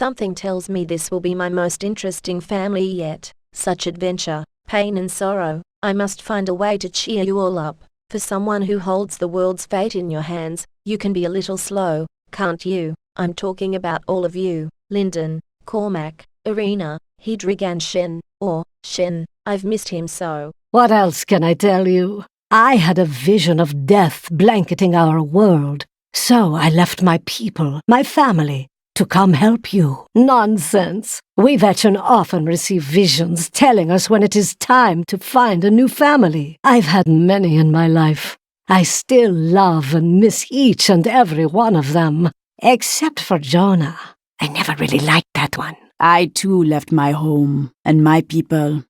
Something tells me this will be my most interesting family yet. Such adventure, pain and sorrow. I must find a way to cheer you all up. For someone who holds the world's fate in your hands, you can be a little slow, can't you? I'm talking about all of you. Lyndon, Cormac, Irina, Hedrig and Shen. Shen, I've missed him so. What else can I tell you? I had a vision of death blanketing our world, so I left my people, my family, to come help you. Nonsense. We Vetchen often receive visions telling us when it is time to find a new family. I've had many in my life. I still love and miss each and every one of them, except for Jonah. I never really liked that one. I too left my home and my people.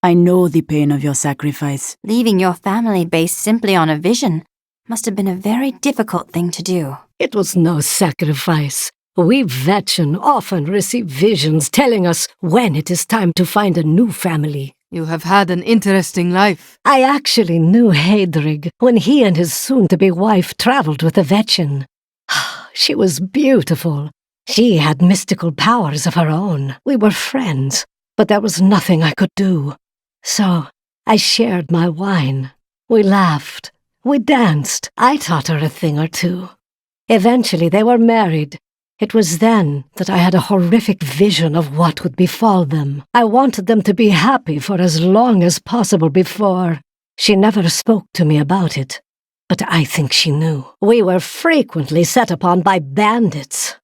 I know the pain of your sacrifice. Leaving your family based simply on a vision must have been a very difficult thing to do. It was no sacrifice. We Vetchen often receive visions telling us when it is time to find a new family. You have had an interesting life. I actually knew Hedrig when he and his soon-to-be wife traveled with a Vetchen. She was beautiful. She had mystical powers of her own. We were friends, but there was nothing I could do. So I shared my wine. We laughed. We danced. I taught her a thing or two. Eventually they were married. It was then that I had a horrific vision of what would befall them. I wanted them to be happy for as long as possible before. She never spoke to me about it, but I think she knew. We were frequently set upon by bandits.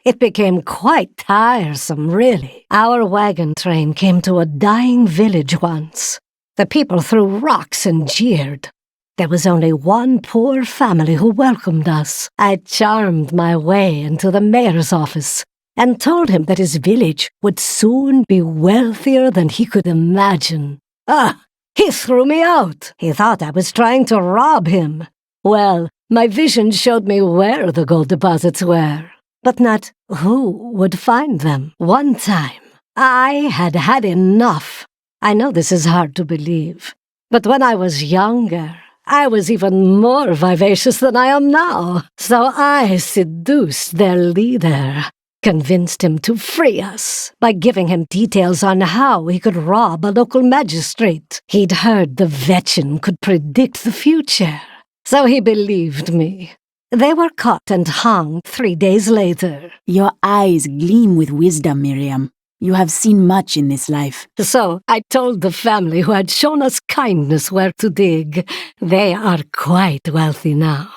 It became quite tiresome, really. Our wagon train came to a dying village once. The people threw rocks and jeered. There was only one poor family who welcomed us. I charmed my way into the mayor's office and told him that his village would soon be wealthier than he could imagine. He threw me out. He thought I was trying to rob him. Well, my vision showed me where the gold deposits were, but not who would find them. One time, I had had enough. I know this is hard to believe, but when I was younger, I was even more vivacious than I am now. So I seduced their leader, convinced him to free us by giving him details on how he could rob a local magistrate. He'd heard the Vetchen could predict the future, so he believed me. They were caught and hung 3 days later. Your eyes gleam with wisdom, Miriam. You have seen much in this life. So I told the family who had shown us kindness where to dig. They are quite wealthy now.